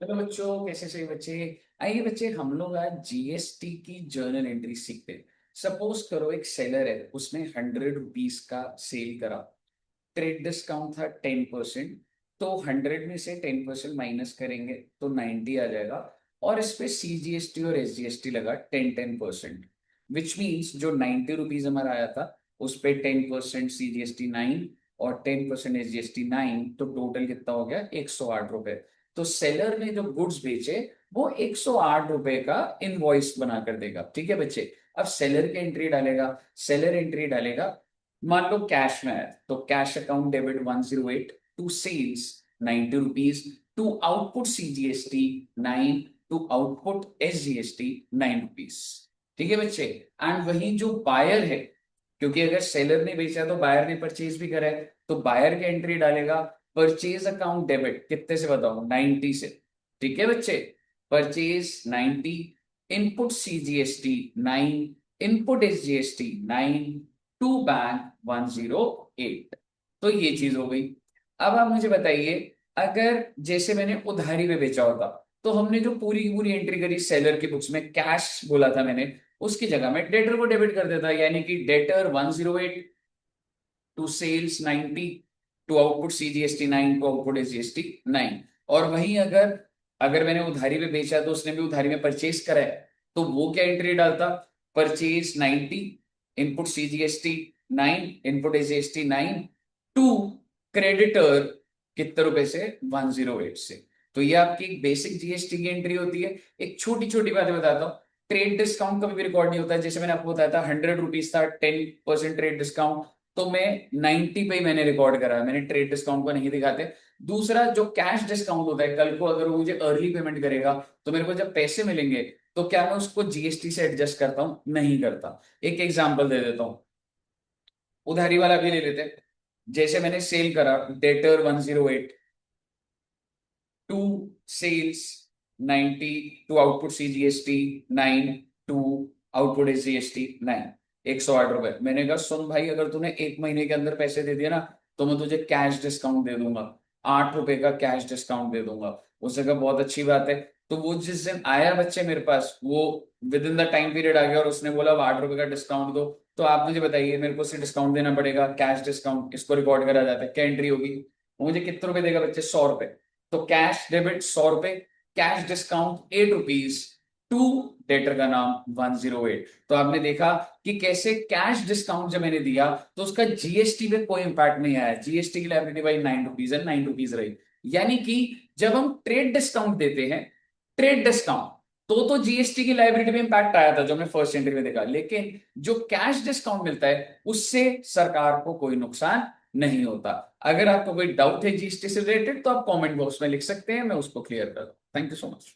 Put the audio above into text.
Hello बच्चों, कैसे सही बच्चे। आइए बच्चे, हम लोग आज जीएसटी की जर्नल एंट्री सीखते हैं। सपोज करो एक सेलर है, उसने 100 रुपीज का सेल करा। ट्रेड डिस्काउंट था 10%। तो 100 में से 10% माइनस करेंगे तो 90 आ जाएगा। और इस पे सीजीएसटी और एसजीएसटी लगा 10-10%। विच मीन्स जो 90 रुपीज हमारा आया था, उस पे 10% सीजीएसटी 9 और 10% एसजीएसटी 9, तो टोटल कितना हो गया? 108 रुपए। तो सेलर ने जो गुड्स बेचे वो 108 रुपए का इनवॉइस बना कर देगा। ठीक है बच्चे। अब सेलर की एंट्री डालेगा। सेलर एंट्री डालेगा। मान लो कैश में है तो cash account debit 108 to sales 90 rupees, to output CGST 9, to output SGST 9 rupees. ठीक है बच्चे। एंड वही जो बायर है, क्योंकि अगर सेलर ने बेचा तो बायर ने परचेज भी करा है, तो बायर की एंट्री डालेगा। परचेज अकाउंट डेबिट कितने से बताओ? 90 से। ठीक है बच्चे। Purchase 90, input CGST 9, input SGST 9, to bank 108। तो ये चीज हो गई। अब आप मुझे बताइए, अगर जैसे मैंने उधारी में बेचा होता, तो हमने जो पूरी की पूरी एंट्री करी सेलर की बुक्स में, कैश बोला था मैंने, उसकी जगह में डेटर को डेबिट कर देता, यानी कि debtor 108 to sales 90, to output CGST 9, to output SGST 9। और वहीं अगर अगर मैंने उधारी में बेचा तो उसने भी उधारी में परचेज करा है, तो वो क्या एंट्री डालता? Purchase 90, input CGST 9, input SGST 9, to creditor कितने रुपए से? 108 से। तो ये आपकी एक बेसिक जीएसटी की एंट्री होती है। एक छोटी छोटी बातें बताता हूँ। ट्रेड डिस्काउंट का भी रिकॉर्ड नहीं होता है। जैसे मैंने आपको बताया था 100 रुपीज था, 10% ट्रेड डिस्काउंट, तो मैं 90 पे ही मैंने रिकॉर्ड करा है, मैंने ट्रेड डिस्काउंट को नहीं दिखाते। दूसरा, जो कैश डिस्काउंट होता है, कल को अगर वो मुझे अर्ली पेमेंट करेगा तो मेरे को जब पैसे मिलेंगे, तो क्या मैं उसको जीएसटी से एडजस्ट करता हूं? नहीं करता। एक एग्जांपल दे देता हूं, उधारी वाला भी ले लेते हैं। जैसे मैंने सेल करा, debtor 108 to sales 90, to output CGST 9, to output SGST 9, 108 रुपए। मैंने कहा सुन भाई, अगर तूने एक महीने के अंदर पैसे दे दिए ना, तो मैं तुझे कैश डिस्काउंट दे दूंगा, 8 रुपए का कैश डिस्काउंट दे दूंगा। उसने कहा बहुत अच्छी बात है। तो वो जिस दिन आया बच्चे मेरे पास, वो with in the time period आ गया और उसने बोला अब 8 रुपए का डिस्काउंट दो। तो आप मुझे बताइए, मेरे को से डिस्काउंट देना पड़ेगा, कैश डिस्काउंट, इसको रिकॉर्ड करा जाता है, क्या एंट्री होगी? वो मुझे कितने रुपए देगा बच्चे? 100 रुपए। तो कैश डेबिट 100 रुपए, cash discount 8 rupees, to debtor का नाम 108। तो आपने देखा कि कैसे कैश डिस्काउंट जब मैंने दिया तो उसका जीएसटी पे कोई इंपैक्ट नहीं आया। जीएसटी की लायबिलिटी भाई 9 रुपीज है, 9 रुपीज रही। यानी कि जब हम ट्रेड डिस्काउंट देते हैं, ट्रेड डिस्काउंट, तो जीएसटी की लायबिलिटी में इंपैक्ट आया था जो हमने फर्स्ट एंट्री में देखा। लेकिन जो कैश डिस्काउंट मिलता है उससे सरकार को कोई नुकसान नहीं होता। अगर आपको कोई डाउट है जीएसटी से रिलेटेड तो आप कमेंट बॉक्स में लिख सकते हैं, मैं उसको क्लियर कर दूं। Thank you so much.